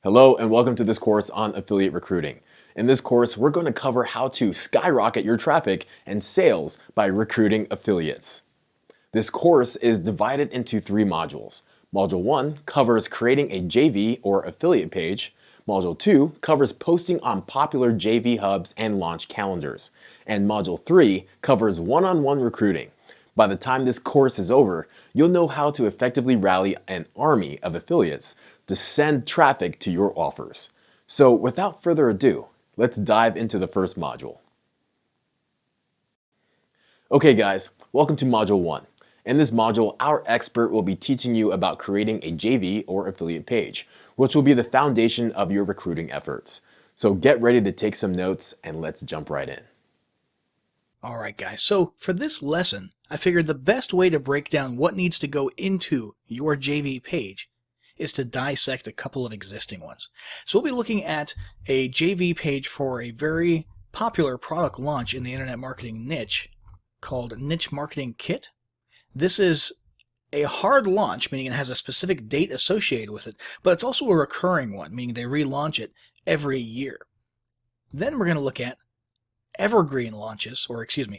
Hello and welcome to this course on affiliate recruiting. In this course, we're going to cover how to skyrocket your traffic and sales by recruiting affiliates. This course is divided into 3 modules. Module 1 covers creating a JV or affiliate page. Module 2 covers posting on popular JV hubs and launch calendars. And Module 3 covers one-on-one recruiting. By the time this course is over, you'll know how to effectively rally an army of affiliates to send traffic to your offers. So without further ado, let's dive into the first module. Okay guys, welcome to Module 1. In this module, our expert will be teaching you about creating a JV or affiliate page, which will be the foundation of your recruiting efforts. So get ready to take some notes and let's jump right in. Alright guys, so for this lesson, I figured the best way to break down what needs to go into your JV page is to dissect a couple of existing ones. So we'll be looking at a JV page for a very popular product launch in the internet marketing niche called Niche Marketing Kit. This is a hard launch, meaning it has a specific date associated with it, but it's also a recurring one, meaning they relaunch it every year. Then we're going to look at evergreen launches,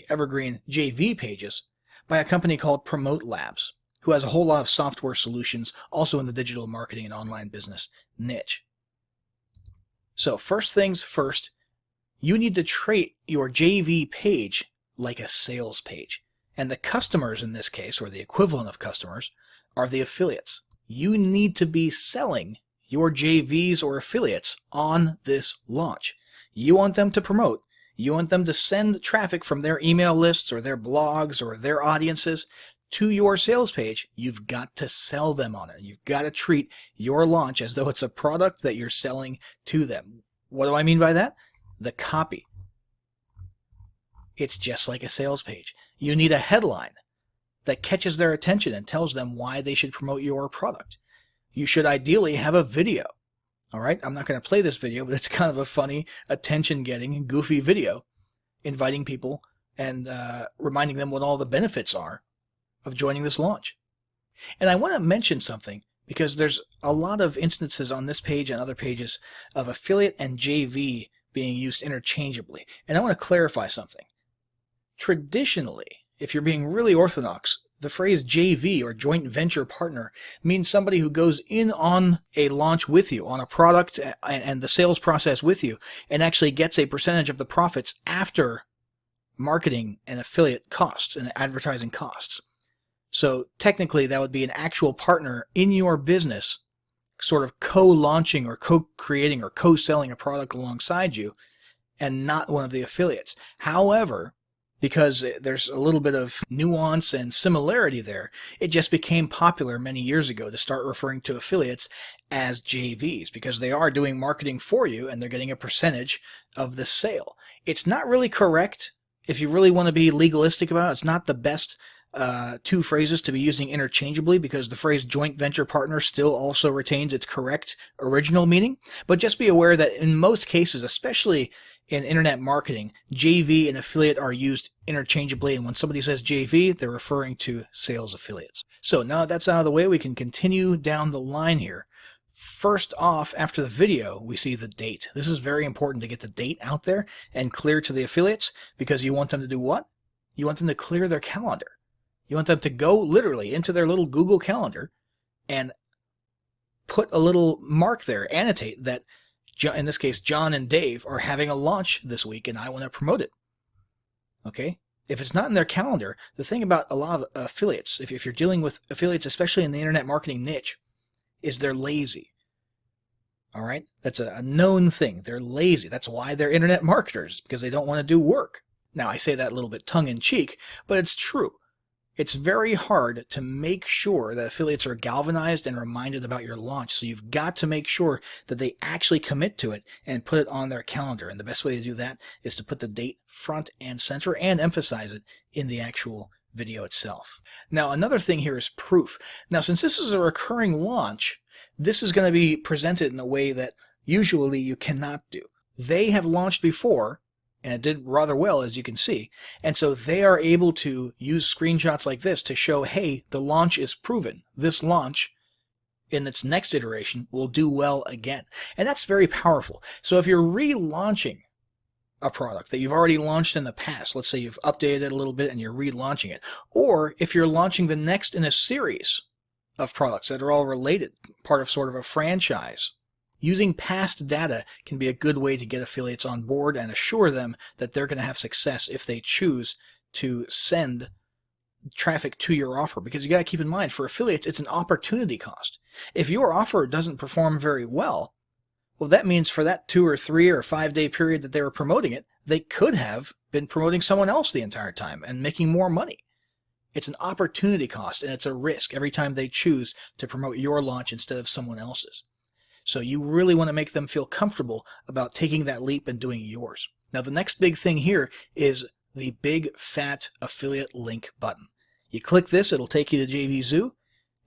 evergreen JV pages by a company called Promote Labs, who has a whole lot of software solutions also in the digital marketing and online business niche. So first things first, you need to treat your JV page like a sales page. And the customers in this case, or the equivalent of customers, are the affiliates. You need to be selling your JVs or affiliates on this launch. You want them to promote. You want them to send traffic from their email lists or their blogs or their audiences to your sales page. You've got to sell them on it. You've got to treat your launch as though it's a product that you're selling to them. What do I mean by that? The copy. It's just like a sales page. You need a headline that catches their attention and tells them why they should promote your product. You should ideally have a video. All right, I'm not going to play this video, but it's kind of a funny, attention-getting, goofy video inviting people and reminding them what all the benefits are of joining this launch. And I want to mention something because there's a lot of instances on this page and other pages of affiliate and JV being used interchangeably. And I want to clarify something. Traditionally, if you're being really orthodox, the phrase JV or joint venture partner means somebody who goes in on a launch with you, on a product and the sales process with you, and actually gets a percentage of the profits after marketing and affiliate costs and advertising costs. So technically that would be an actual partner in your business, sort of co-launching or co-creating or co-selling a product alongside you, and not one of the affiliates. However, because there's a little bit of nuance and similarity there, it just became popular many years ago to start referring to affiliates as JVs because they are doing marketing for you and they're getting a percentage of the sale. It's not really correct. If you really want to be legalistic about it, it's not the best two phrases to be using interchangeably because the phrase joint venture partner still also retains its correct original meaning. But just be aware that in most cases, especially in internet marketing, JV and affiliate are used interchangeably, and when somebody says JV, they're referring to sales affiliates. So now that that's out of the way, we can continue down the line here. First off, after the video, we see the date. This is very important to get the date out there and clear to the affiliates because you want them to do what? You want them to clear their calendar. You want them to go literally into their little Google Calendar and put a little mark there, annotate that, in this case, John and Dave are having a launch this week and I want to promote it. Okay? If it's not in their calendar, the thing about a lot of affiliates, if you're dealing with affiliates, especially in the internet marketing niche, is they're lazy. All right? That's a known thing. They're lazy. That's why they're internet marketers, because they don't want to do work. Now, I say that a little bit tongue-in-cheek, but it's true. It's very hard to make sure that affiliates are galvanized and reminded about your launch. So you've got to make sure that they actually commit to it and put it on their calendar. And the best way to do that is to put the date front and center and emphasize it in the actual video itself. Now, another thing here is proof. Now, since this is a recurring launch, this is going to be presented in a way that usually you cannot do. They have launched before, and it did rather well, as you can see. And so they are able to use screenshots like this to show, hey, the launch is proven. This launch in its next iteration will do well again. And that's very powerful. So if you're relaunching a product that you've already launched in the past, let's say you've updated it a little bit and you're relaunching it, or if you're launching the next in a series of products that are all related, part of sort of a franchise, using past data can be a good way to get affiliates on board and assure them that they're going to have success if they choose to send traffic to your offer. Because you got to keep in mind, for affiliates, it's an opportunity cost. If your offer doesn't perform very well, well, that means for that 2 or 3 or 5 day period that they were promoting it, they could have been promoting someone else the entire time and making more money. It's an opportunity cost, and it's a risk every time they choose to promote your launch instead of someone else's. So you really want to make them feel comfortable about taking that leap and doing yours. Now, the next big thing here is the big fat affiliate link button. You click this, it'll take you to JVZoo,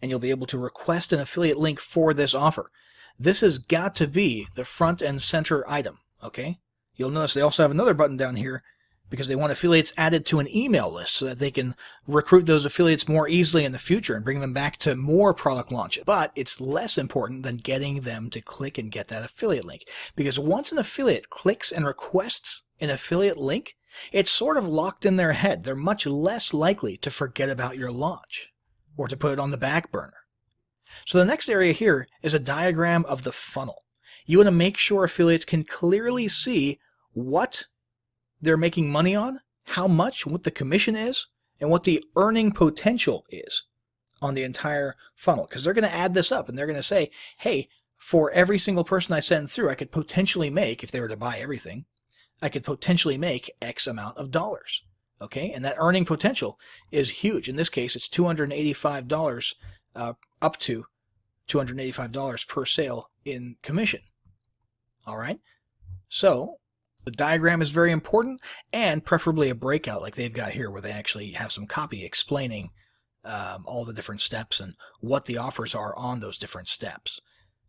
and you'll be able to request an affiliate link for this offer. This has got to be the front and center item, okay? You'll notice they also have another button down here because they want affiliates added to an email list so that they can recruit those affiliates more easily in the future and bring them back to more product launches. But it's less important than getting them to click and get that affiliate link, because once an affiliate clicks and requests an affiliate link, it's sort of locked in their head. They're much less likely to forget about your launch or to put it on the back burner. So the next area here is a diagram of the funnel. You want to make sure affiliates can clearly see what they're making money on, how much, what the commission is, and what the earning potential is on the entire funnel. Because they're going to add this up and they're going to say, hey, for every single person I send through, I could potentially make, if they were to buy everything, I could potentially make X amount of dollars. Okay, and that earning potential is huge. In this case, it's $285 up to $285 per sale in commission. All right, so the diagram is very important, and preferably a breakout like they've got here where they actually have some copy explaining all the different steps and what the offers are on those different steps.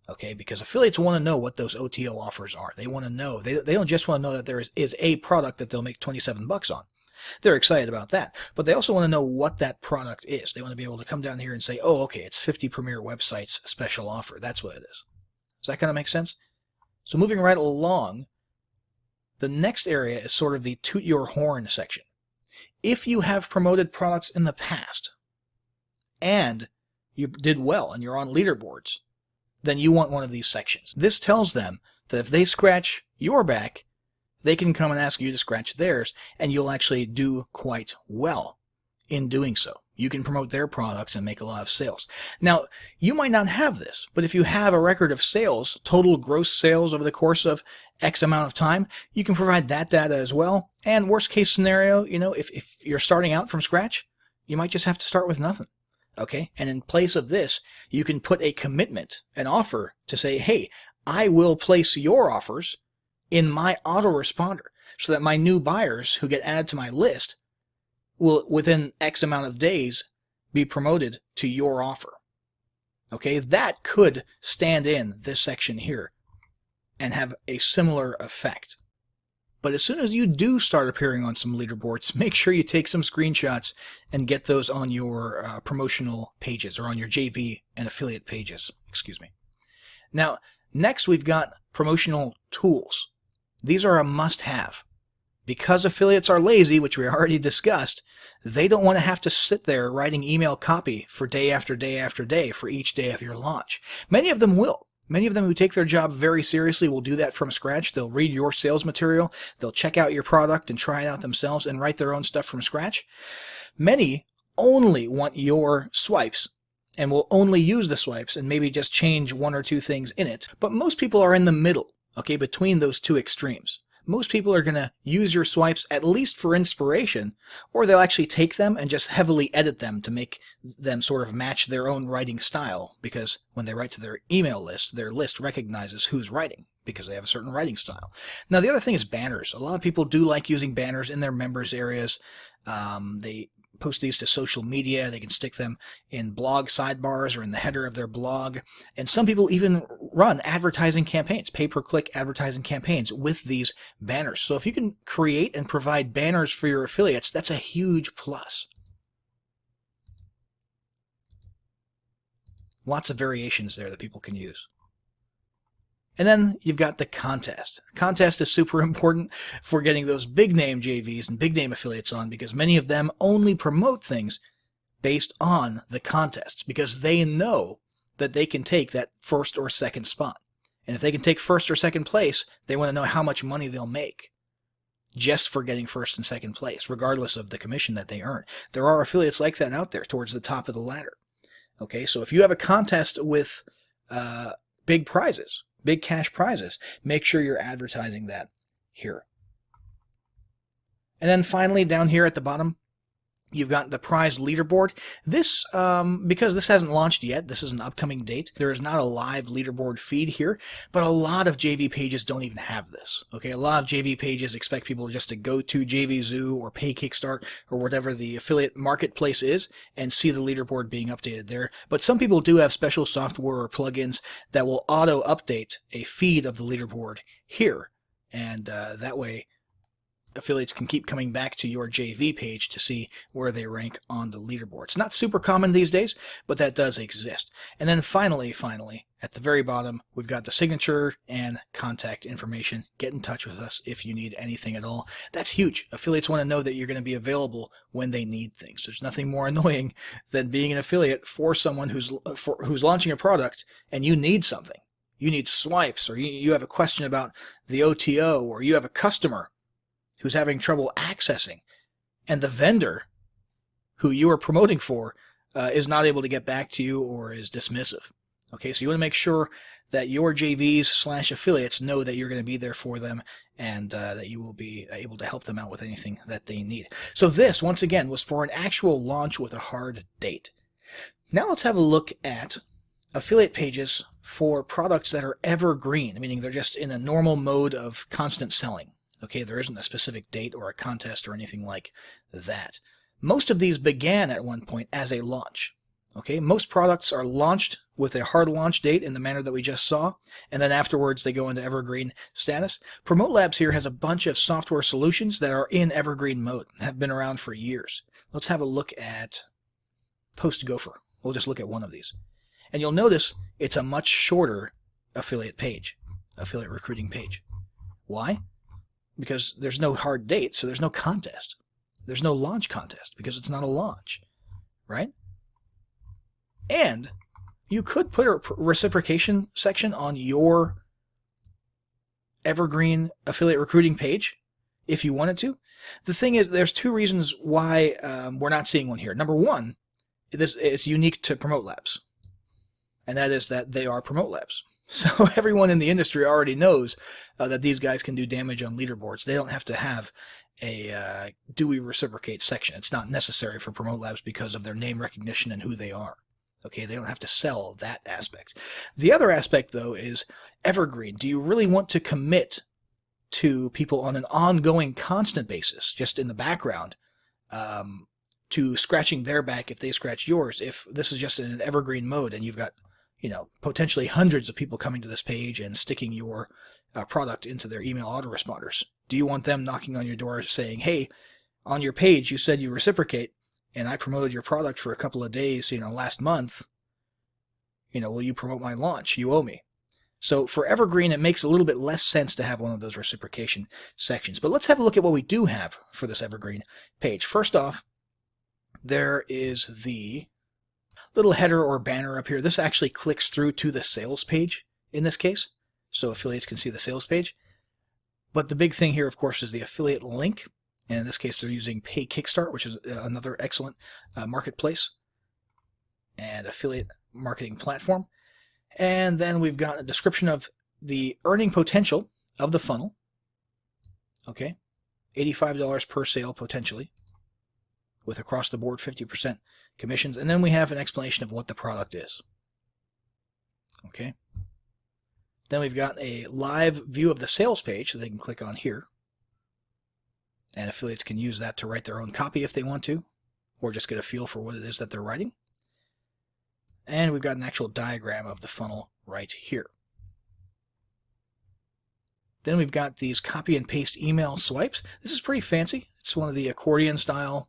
Okay, because affiliates want to know what those OTO offers are. They want to know. They don't just want to know that there is a product that they'll make 27 bucks on. They're excited about that, but they also want to know what that product is. They want to be able to come down here and say, oh, okay, it's 50 Premier Websites special offer. That's what it is. Does that kind of make sense? So moving right along, the next area is sort of the toot your horn section. If you have promoted products in the past and you did well and you're on leaderboards, then you want one of these sections. This tells them that if they scratch your back, they can come and ask you to scratch theirs, and you'll actually do quite well in doing so. You can promote their products and make a lot of sales. Now, you might not have this, but if you have a record of sales, total gross sales over the course of X amount of time, you can provide that data as well. And worst case scenario, if you're starting out from scratch, you might just have to start with nothing. Okay? And in place of this, you can put a commitment, an offer to say, hey, I will place your offers in my autoresponder so that my new buyers who get added to my list will, within X amount of days, be promoted to your offer. Okay, that could stand in this section here and have a similar effect. But as soon as you do start appearing on some leaderboards, make sure you take some screenshots and get those on your promotional pages, or on your JV and affiliate pages, excuse me. Now, next we've got promotional tools. These are a must-have. Because affiliates are lazy, which we already discussed, they don't want to have to sit there writing email copy for day after day after day for each day of your launch. Many of them will. Many of them who take their job very seriously will do that from scratch. They'll read your sales material, they'll check out your product and try it out themselves and write their own stuff from scratch. Many only want your swipes and will only use the swipes and maybe just change 1 or 2 things in it. But most people are in the middle. Okay, between those two extremes. Most people are going to use your swipes at least for inspiration, or they'll actually take them and just heavily edit them to make them sort of match their own writing style, because when they write to their email list, their list recognizes who's writing because they have a certain writing style. Now, the other thing is banners. A lot of people do like using banners in their members areas. They post these to social media. They can stick them in blog sidebars or in the header of their blog. And some people even run advertising campaigns, pay-per-click advertising campaigns with these banners. So if you can create and provide banners for your affiliates, that's a huge plus. Lots of variations there that people can use. And then you've got the contest. Contest is super important for getting those big name JVs and big name affiliates on, because many of them only promote things based on the contests, because they know that they can take that first or second spot. And if they can take first or second place, they want to know how much money they'll make just for getting first and second place, regardless of the commission that they earn. There are affiliates like that out there towards the top of the ladder. Okay, so if you have a contest with big prizes, big cash prizes, make sure you're advertising that here. And then finally, down here at the bottom, you've got the prize leaderboard. This, because this hasn't launched yet, this is an upcoming date, there is not a live leaderboard feed here, but a lot of JV pages don't even have this. Okay, a lot of JV pages expect people just to go to JVZoo or Pay Kickstart or whatever the affiliate marketplace is and see the leaderboard being updated there. But some people do have special software or plugins that will auto-update a feed of the leaderboard here, and that way affiliates can keep coming back to your JV page to see where they rank on the leaderboard. It's not super common these days, but that does exist. And then finally, at the very bottom, we've got the signature and contact information. Get in touch with us if you need anything at all. That's huge. Affiliates want to know that you're going to be available when they need things. There's nothing more annoying than being an affiliate for someone who's launching a product and you need something. You need swipes, or you have a question about the OTO, or you have a customer who's having trouble accessing, and the vendor who you are promoting for is not able to get back to you or is dismissive. Okay, so you want to make sure that your JVs/affiliates know that you're going to be there for them, and that you will be able to help them out with anything that they need. So this, once again, was for an actual launch with a hard date. Now let's have a look at affiliate pages for products that are evergreen, meaning they're just in a normal mode of constant selling. Okay, there isn't a specific date or a contest or anything like that. Most of these began at one point as a launch. Okay, most products are launched with a hard launch date in the manner that we just saw, and then afterwards they go into evergreen status. Promote Labs here has a bunch of software solutions that are in evergreen mode, have been around for years. Let's have a look at Post Gopher. We'll just look at one of these. And you'll notice it's a much shorter affiliate page, affiliate recruiting page. Why? Because there's no hard date, so there's no contest. There's no launch contest because it's not a launch, right? And you could put a reciprocation section on your evergreen affiliate recruiting page if you wanted to. The thing is, there's two reasons why we're not seeing one here. Number one, this is unique to Promote Labs, and that is that they are Promote Labs. So everyone in the industry already knows that these guys can do damage on leaderboards. They don't have to have a do we reciprocate section. It's not necessary for Promote Labs because of their name recognition and who they are. Okay, they don't have to sell that aspect. The other aspect, though, is evergreen. Do you really want to commit to people on an ongoing, constant basis, just in the background, to scratching their back if they scratch yours, if this is just in an evergreen mode and you've got, potentially hundreds of people coming to this page and sticking your product into their email autoresponders? Do you want them knocking on your door saying, hey, on your page you said you reciprocate, and I promoted your product for a couple of days, last month, will you promote my launch? You owe me. So for evergreen, it makes a little bit less sense to have one of those reciprocation sections. But let's have a look at what we do have for this evergreen page. First off, there is the little header or banner up here. This actually clicks through to the sales page in this case, so affiliates can see the sales page. But the big thing here, of course, is the affiliate link. And in this case, they're using Pay Kickstart, which is another excellent marketplace and affiliate marketing platform. And then we've got a description of the earning potential of the funnel. Okay, $85 per sale potentially, with across the board 50% commissions. And then we have an explanation of what the product is. Okay. Then we've got a live view of the sales page that they can click on here. And affiliates can use that to write their own copy if they want to, or just get a feel for what it is that they're writing. And we've got an actual diagram of the funnel right here. Then we've got these copy and paste email swipes. This is pretty fancy. It's one of the accordion style,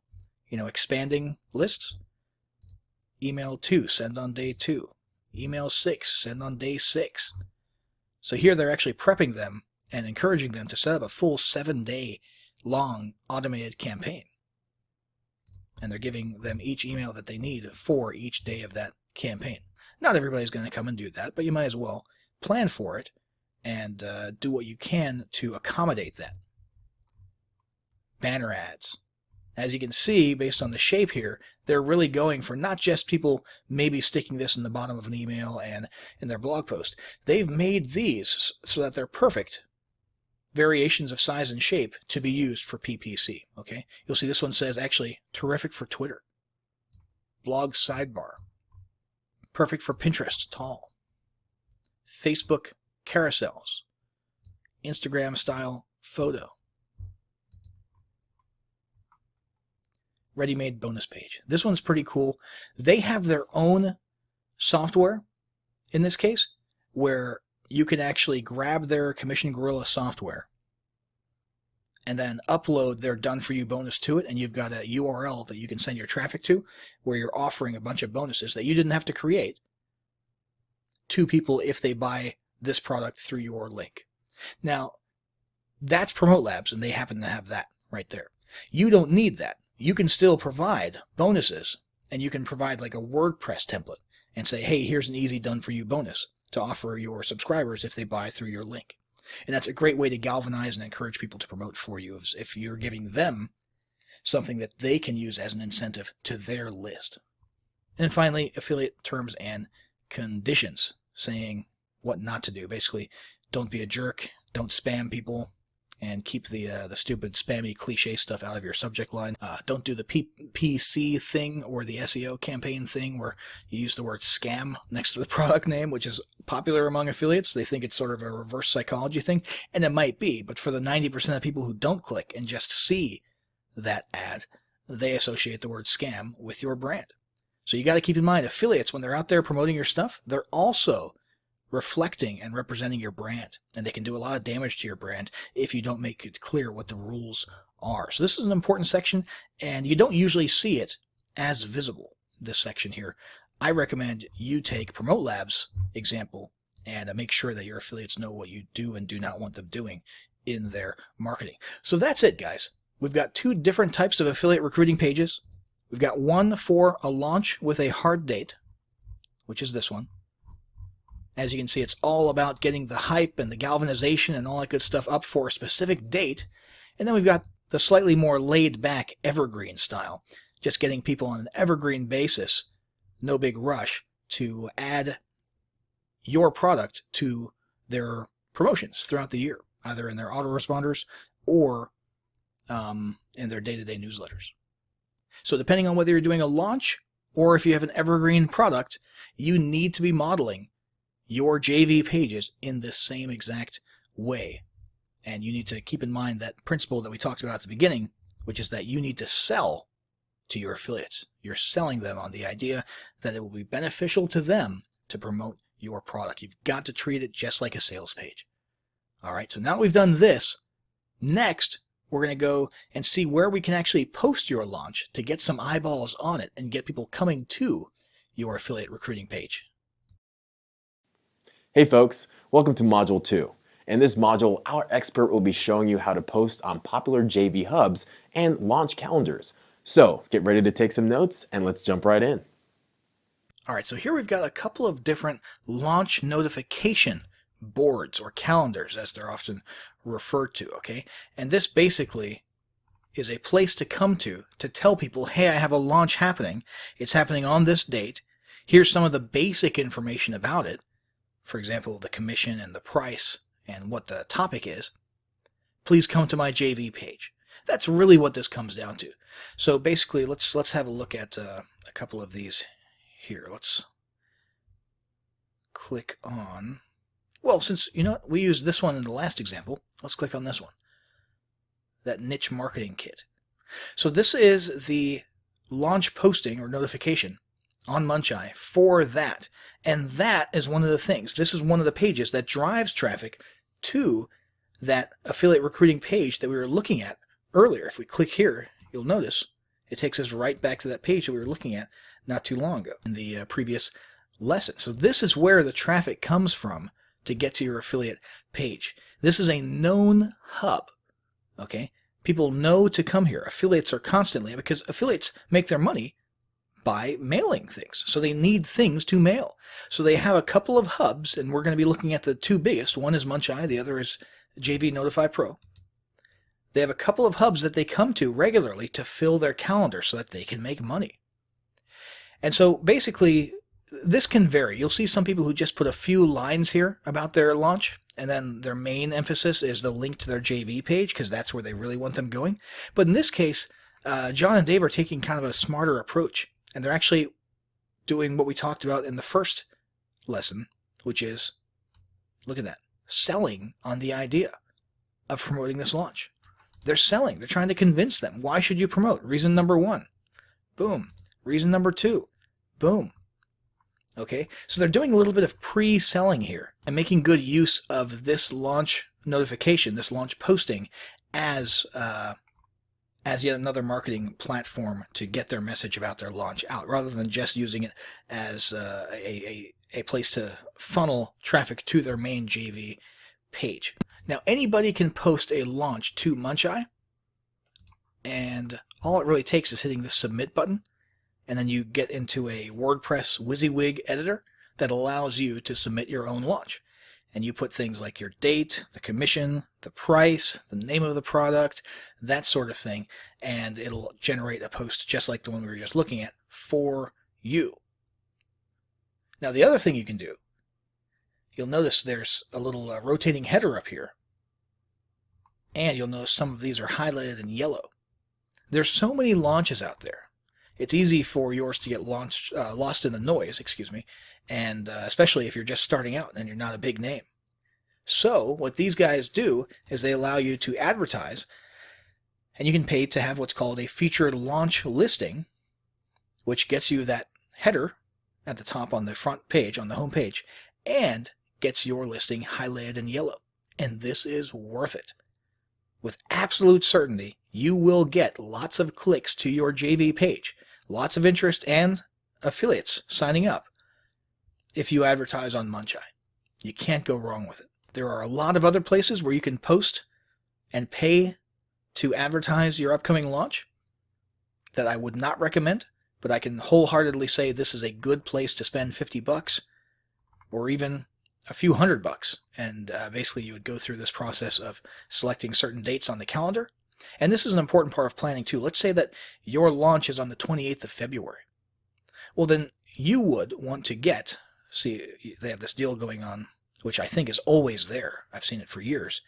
expanding lists. Email 2, send on day 2. Email 6, send on day 6. So here they're actually prepping them and encouraging them to set up a full 7-day long automated campaign. And they're giving them each email that they need for each day of that campaign. Not everybody's going to come and do that, but you might as well plan for it and do what you can to accommodate that. Banner ads. As you can see, based on the shape here, they're really going for not just people maybe sticking this in the bottom of an email and in their blog post. They've made these so that they're perfect variations of size and shape to be used for PPC. Okay, you'll see this one says actually terrific for Twitter. Blog sidebar. Perfect for Pinterest, tall. Facebook carousels. Instagram style photo. Ready-made bonus page. This one's pretty cool. They have their own software in this case where you can actually grab their Commission Gorilla software and then upload their done-for-you bonus to it, and you've got a URL that you can send your traffic to where you're offering a bunch of bonuses that you didn't have to create to people if they buy this product through your link. Now, that's Promote Labs, and they happen to have that right there. You don't need that. You can still provide bonuses, and you can provide like a WordPress template and say, hey, here's an easy done-for-you bonus to offer your subscribers if they buy through your link. And that's a great way to galvanize and encourage people to promote for you if you're giving them something that they can use as an incentive to their list. And then finally, affiliate terms and conditions, saying what not to do. Basically, don't be a jerk, don't spam people, and keep the stupid spammy cliche stuff out of your subject line. Don't do the PPC thing or the SEO campaign thing where you use the word scam next to the product name, which is popular among affiliates. They think it's sort of a reverse psychology thing, and it might be, but for the 90% of people who don't click and just see that ad, they associate the word scam with your brand. So you got to keep in mind, affiliates, when they're out there promoting your stuff, they're also reflecting and representing your brand, and they can do a lot of damage to your brand if you don't make it clear what the rules are. So this is an important section, and you don't usually see it as visible, this section here. I recommend you take Promote Labs example and make sure that your affiliates know what you do and do not want them doing in their marketing. So that's it, guys. We've got 2 different types of affiliate recruiting pages. We've got one for a launch with a hard date, which is this one. As you can see, it's all about getting the hype and the galvanization and all that good stuff up for a specific date. And then we've got the slightly more laid-back evergreen style, just getting people on an evergreen basis, no big rush, to add your product to their promotions throughout the year, either in their autoresponders or in their day-to-day newsletters. So depending on whether you're doing a launch or if you have an evergreen product, you need to be modeling your JV pages in this same exact way. And you need to keep in mind that principle that we talked about at the beginning, which is that you need to sell to your affiliates. You're selling them on the idea that it will be beneficial to them to promote your product. You've got to treat it just like a sales page. All right, so now we've done this. Next, we're going to go and see where we can actually post your launch to get some eyeballs on it and get people coming to your affiliate recruiting page. Hey folks, welcome to Module 2. In this module, our expert will be showing you how to post on popular JV hubs and launch calendars. So get ready to take some notes and let's jump right in. All right, so here we've got a couple of different launch notification boards or calendars, as they're often referred to, okay? And this basically is a place to come to tell people, hey, I have a launch happening. It's happening on this date. Here's some of the basic information about it. For example, the commission and the price and what the topic is. Please come to my JV page. That's really what this comes down to. So basically, let's have a look at a couple of these here. Let's click on, well, since, you know what, we used this one in the last example, let's click on this one, that niche marketing kit. So this is the launch posting or notification on Muncheye for that. And that is one of the things. This is one of the pages that drives traffic to that affiliate recruiting page that we were looking at earlier. If we click here, you'll notice it takes us right back to that page that we were looking at not too long ago in the previous lesson. So this is where the traffic comes from to get to your affiliate page. This is a known hub. Okay? People know to come here. Affiliates are constantly, because affiliates make their money by mailing things. So they need things to mail. So they have a couple of hubs, and we're going to be looking at the two biggest. One is Muncheye, the other is JV Notify Pro. They have a couple of hubs that they come to regularly to fill their calendar so that they can make money. And so basically, this can vary. You'll see some people who just put a few lines here about their launch, and then their main emphasis is the link to their JV page, because that's where they really want them going. But in this case, John and Dave are taking kind of a smarter approach, and they're actually doing what we talked about in the first lesson, which is, look at that, selling on the idea of promoting this launch. They're selling. They're trying to convince them. Why should you promote? Reason number 1. Boom. Reason number 2. Boom. Okay, so they're doing a little bit of pre-selling here and making good use of this launch notification, this launch posting, as yet another marketing platform to get their message about their launch out, rather than just using it as a place to funnel traffic to their main JV page. Now, anybody can post a launch to Muncheye, and all it really takes is hitting the submit button, and then you get into a WordPress WYSIWYG editor that allows you to submit your own launch. And you put things like your date, the commission, the price, the name of the product, that sort of thing, and it'll generate a post just like the one we were just looking at for you. Now, the other thing you can do, you'll notice there's a little rotating header up here, and you'll notice some of these are highlighted in yellow. There's so many launches out there. It's easy for yours to get lost in the noise, and especially if you're just starting out and you're not a big name. So what these guys do is they allow you to advertise, and you can pay to have what's called a featured launch listing, which gets you that header at the top on the front page, on the home page, and gets your listing highlighted in yellow. And this is worth it. With absolute certainty, you will get lots of clicks to your JV page, lots of interest and affiliates signing up if you advertise on Muncheye. You can't go wrong with it. There are a lot of other places where you can post and pay to advertise your upcoming launch that I would not recommend, but I can wholeheartedly say this is a good place to spend $50 or even a few $100. And basically you would go through this process of selecting certain dates on the calendar. And this is an important part of planning too. Let's say that your launch is on the 28th of February. Well, then you would want to get, see, they have this deal going on, which I think is always there. I've seen it for years.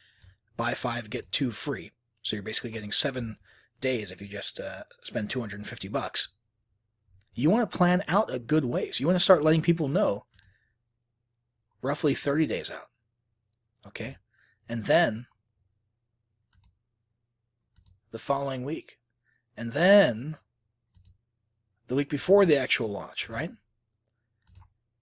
Buy 5, get 2 free. So you're basically getting 7 days if you just spend $250. You want to plan out a good ways. You want to start letting people know roughly 30 days out. Okay? And then the following week. And then the week before the actual launch, right?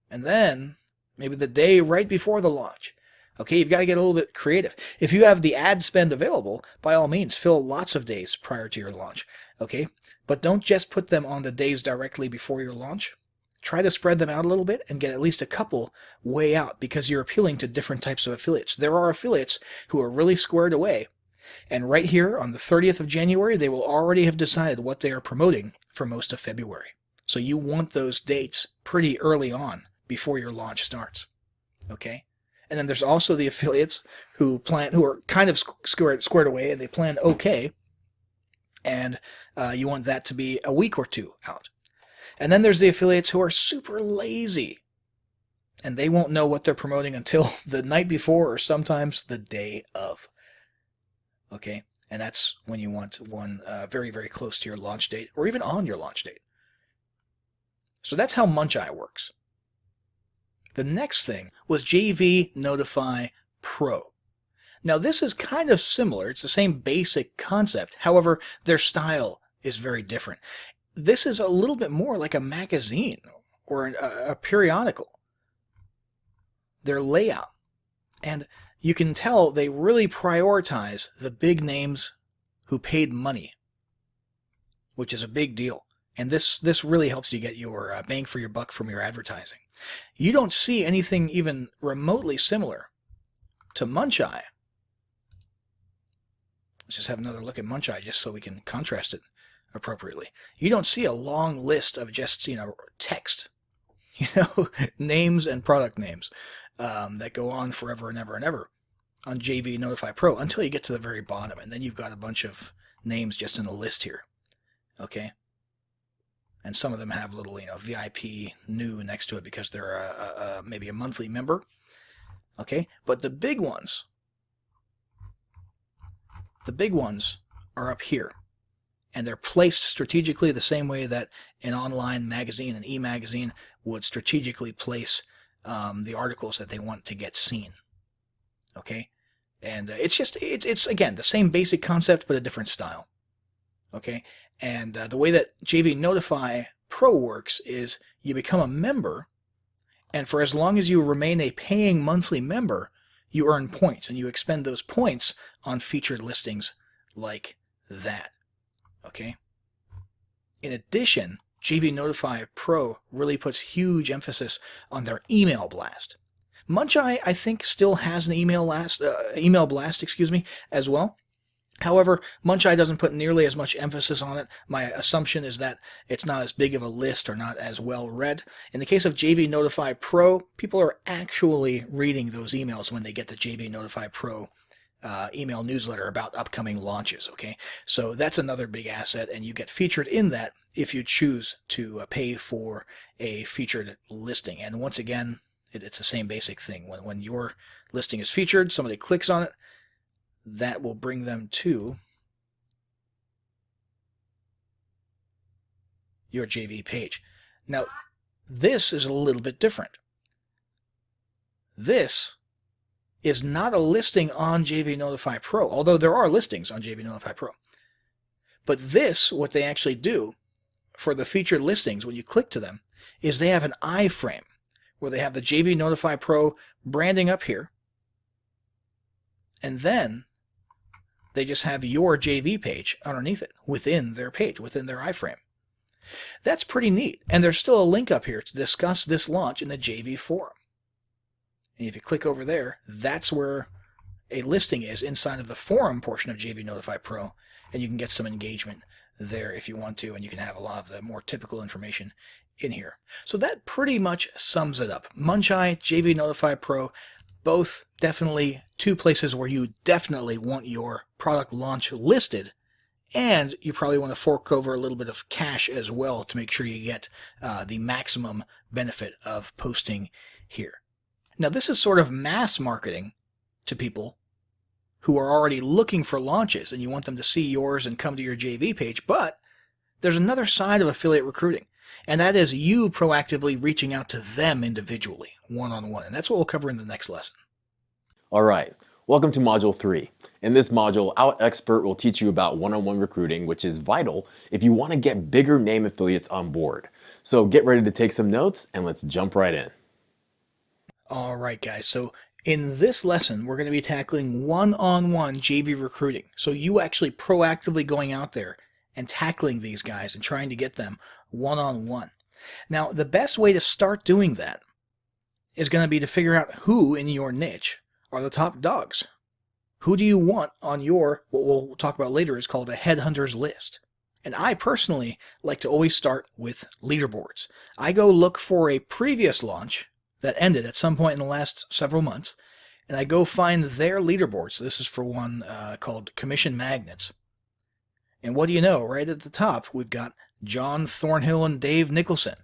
And then maybe the day right before the launch. Okay, you've got to get a little bit creative. If you have the ad spend available, by all means, fill lots of days prior to your launch. Okay? But don't just put them on the days directly before your launch. Try to spread them out a little bit and get at least a couple way out, because you're appealing to different types of affiliates. There are affiliates who are really squared away, and right here on the 30th of January, they will already have decided what they are promoting for most of February. So you want those dates pretty early on before your launch starts. Okay? And then there's also the affiliates who are kind of squared away, and they plan okay, and you want that to be a week or two out. And then there's the affiliates who are super lazy, and they won't know what they're promoting until the night before or sometimes the day of. Okay? And that's when you want one very, very close to your launch date, or even on your launch date. So that's how Muncheye works. The next thing was JV Notify Pro. Now this is kind of similar. It's the same basic concept. However, their style is very different. This is a little bit more like a magazine or a periodical. Their layout. And you can tell they really prioritize the big names who paid money, which is a big deal. And this really helps you get your bang for your buck from your advertising. You don't see anything even remotely similar to Muncheye. Let's just have another look at Muncheye just so we can contrast it appropriately. You don't see a long list of just, text, names and product names that go on forever and ever and ever on JV Notify Pro until you get to the very bottom, and then you've got a bunch of names just in a list here. Okay? And some of them have little, VIP new next to it because they're maybe a monthly member. Okay? But the big ones are up here. And they're placed strategically the same way that an online magazine, an e-magazine, would strategically place the articles that they want to get seen. Okay? And it's again, the same basic concept, but a different style. Okay? And the way that JV Notify Pro works is you become a member, and for as long as you remain a paying monthly member, you earn points, and you expend those points on featured listings like that. Okay? In addition, JV Notify Pro really puts huge emphasis on their email blast. Muncheye, I think, still has an email blast, as well. However, Muncheye doesn't put nearly as much emphasis on it. My assumption is that it's not as big of a list or not as well read. In the case of JV Notify Pro, people are actually reading those emails when they get the JV Notify Pro email newsletter about upcoming launches. Okay, so that's another big asset, and you get featured in that if you choose to pay for a featured listing. And once again, it's the same basic thing. When your listing is featured, somebody clicks on it, that will bring them to your JV page. Now, this is a little bit different. This is not a listing on JV Notify Pro, although there are listings on JV Notify Pro. But this, what they actually do for the featured listings, when you click to them, is they have an iframe where they have the JV Notify Pro branding up here, and then they just have your JV page underneath it, within their page, within their iframe. That's pretty neat. And there's still a link up here to discuss this launch in the JV forum. And if you click over there, that's where a listing is inside of the forum portion of JV Notify Pro. And you can get some engagement there if you want to, and you can have a lot of the more typical information in here. So that pretty much sums it up. Muncheye, JV Notify Pro, both definitely two places where you definitely want your product launch listed, and you probably want to fork over a little bit of cash as well to make sure you get the maximum benefit of posting here. Now, this is sort of mass marketing to people who are already looking for launches, and you want them to see yours and come to your JV page, but there's another side of affiliate recruiting, and that is you proactively reaching out to them individually, one-on-one, and that's what we'll cover in the next lesson. All right, welcome to Module 3. In this module, our expert will teach you about one-on-one recruiting, which is vital if you want to get bigger name affiliates on board. So get ready to take some notes, and let's jump right in. All right, guys, so in this lesson, we're going to be tackling one-on-one JV recruiting. So you actually proactively going out there and tackling these guys and trying to get them one-on-one. Now, the best way to start doing that is going to be to figure out who in your niche are the top dogs. Who do you want on your, what we'll talk about later, is called a headhunters list. And I personally like to always start with leaderboards. I go look for a previous launch that ended at some point in the last several months, and I go find their leaderboards. This is for one called Commission Magnets. And what do you know? Right at the top, we've got John Thornhill and Dave Nicholson.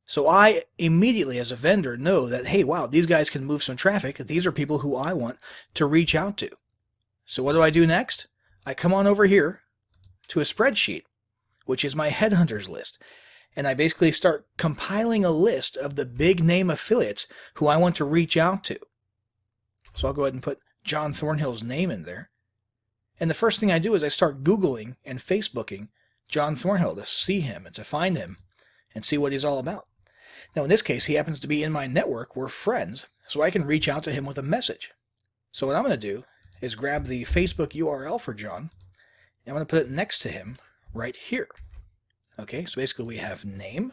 So I immediately, as a vendor, know that, hey, wow, these guys can move some traffic. These are people who I want to reach out to. So what do I do next? I come on over here to a spreadsheet, which is my headhunters list. And I basically start compiling a list of the big name affiliates who I want to reach out to. So I'll go ahead and put John Thornhill's name in there. And the first thing I do is I start Googling and Facebooking John Thornhill to see him and to find him and see what he's all about. Now, in this case, he happens to be in my network. We're friends, so I can reach out to him with a message. So what I'm going to do is grab the Facebook URL for John, and I'm going to put it next to him right here. Okay, so basically we have name,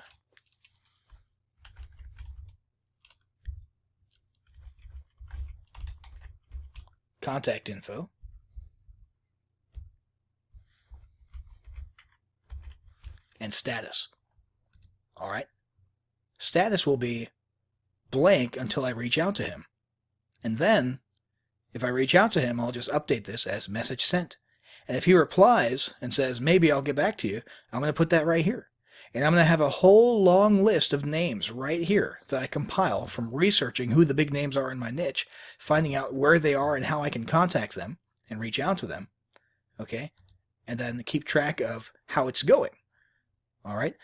contact info, and status. All right. Status will be blank until I reach out to him. And then, if I reach out to him, I'll just update this as message sent. And if he replies and says, maybe I'll get back to you, I'm going to put that right here. And I'm going to have a whole long list of names right here that I compile from researching who the big names are in my niche, finding out where they are and how I can contact them and reach out to them. Okay? And then keep track of how it's going. All right?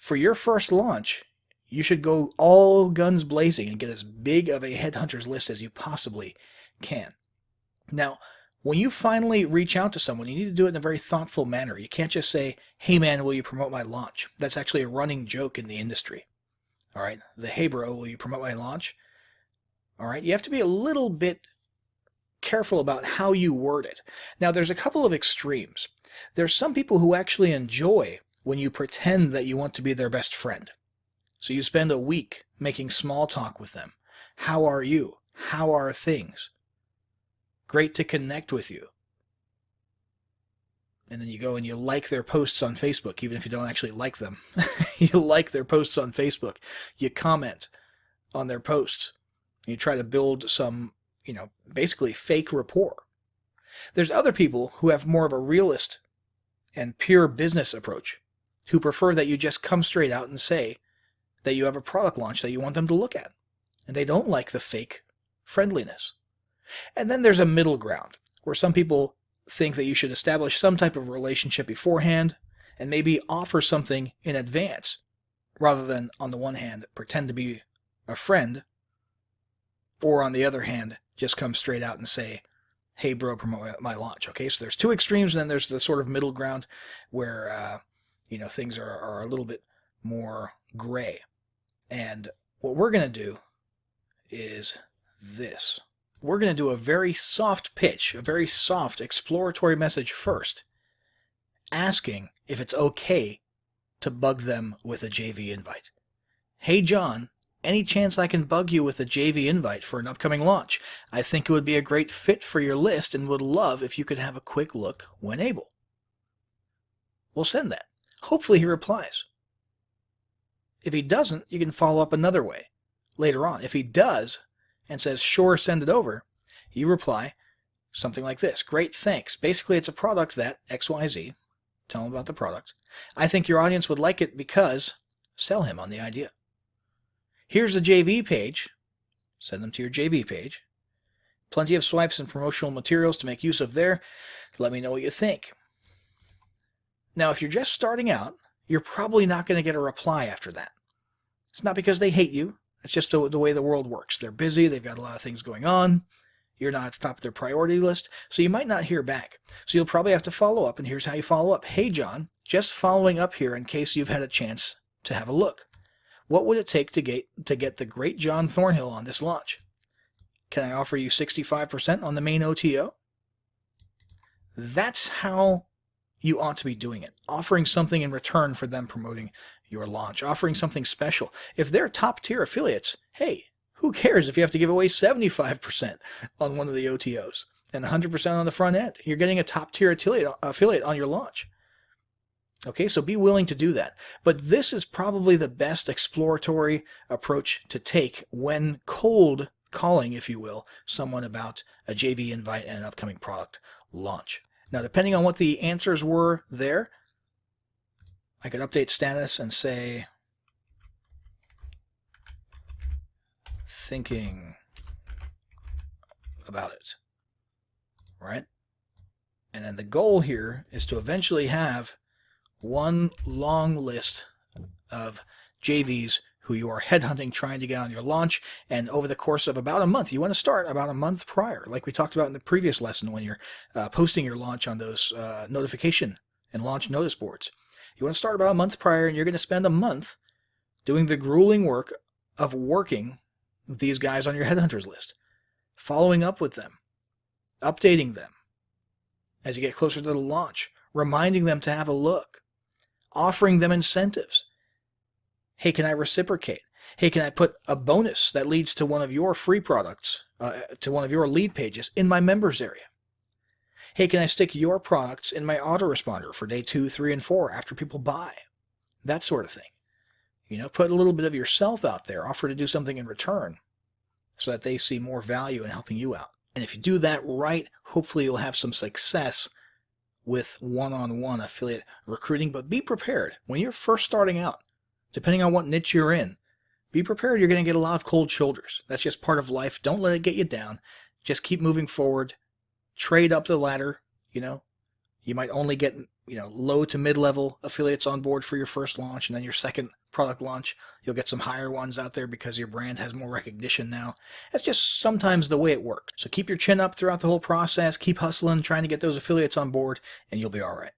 For your first launch, you should go all guns blazing and get as big of a headhunters list as you possibly can. Now, when you finally reach out to someone, you need to do it in a very thoughtful manner. You can't just say, hey man, will you promote my launch? That's actually a running joke in the industry. All right? The hey bro, will you promote my launch? All right? You have to be a little bit careful about how you word it. Now, there's a couple of extremes. There's some people who actually enjoy when you pretend that you want to be their best friend. So you spend a week making small talk with them. How are you? How are things? Great to connect with you. And then you go and you like their posts on Facebook, even if you don't actually like them. You like their posts on Facebook. You comment on their posts. You try to build some, basically fake rapport. There's other people who have more of a realist and pure business approach, who prefer that you just come straight out and say that you have a product launch that you want them to look at. And they don't like the fake friendliness. And then there's a middle ground, where some people think that you should establish some type of relationship beforehand and maybe offer something in advance, rather than, on the one hand, pretend to be a friend, or on the other hand, just come straight out and say, hey bro, promote my launch. Okay, so there's two extremes, and then there's the sort of middle ground where things are a little bit more gray. And what we're going to do is this. We're going to do a very soft pitch, a very soft exploratory message first, asking if it's okay to bug them with a JV invite. Hey John, any chance I can bug you with a JV invite for an upcoming launch? I think it would be a great fit for your list and would love if you could have a quick look when able. We'll send that. Hopefully he replies. If he doesn't, you can follow up another way later on. If he does and says, sure, send it over, you reply something like this. Great, thanks. Basically, it's a product that XYZ. Tell him about the product. I think your audience would like it because sell him on the idea. Here's the JV page. Send them to your JV page. Plenty of swipes and promotional materials to make use of there. Let me know what you think. Now, if you're just starting out, you're probably not going to get a reply after that. It's not because they hate you. It's just the way the world works. They're busy. They've got a lot of things going on. You're not at the top of their priority list, so you might not hear back. So you'll probably have to follow up, and here's how you follow up. Hey, John, just following up here in case you've had a chance to have a look. What would it take to get the great John Thornhill on this launch? Can I offer you 65% on the main OTO? That's how you ought to be doing it. Offering something in return for them promoting your launch. Offering something special. If they're top-tier affiliates, hey, who cares if you have to give away 75% on one of the OTOs and 100% on the front end? You're getting a top-tier affiliate on your launch. Okay, so be willing to do that. But this is probably the best exploratory approach to take when cold calling, if you will, someone about a JV invite and an upcoming product launch. Now, depending on what the answers were there, I could update status and say, thinking about it, right? And then the goal here is to eventually have one long list of JVs who you are headhunting, trying to get on your launch, and over the course of about a month, you want to start about a month prior, like we talked about in the previous lesson when you're posting your launch on those notification and launch notice boards. You want to start about a month prior, and you're going to spend a month doing the grueling work of working with these guys on your headhunters list, following up with them, updating them as you get closer to the launch, reminding them to have a look, offering them incentives. Hey, can I reciprocate? Hey, can I put a bonus that leads to one of your free products to one of your lead pages in my members area? Hey, can I stick your products in my autoresponder for day 2, 3, and 4 after people buy? That sort of thing. Put a little bit of yourself out there. Offer to do something in return so that they see more value in helping you out. And if you do that right, hopefully you'll have some success with one-on-one affiliate recruiting. But be prepared. When you're first starting out, depending on what niche you're in, be prepared. You're going to get a lot of cold shoulders. That's just part of life. Don't let it get you down. Just keep moving forward. Trade up the ladder. You might only get low to mid-level affiliates on board for your first launch, and then your second product launch, you'll get some higher ones out there because your brand has more recognition now. That's just sometimes the way it works. So keep your chin up throughout the whole process. Keep hustling, trying to get those affiliates on board, and you'll be all right.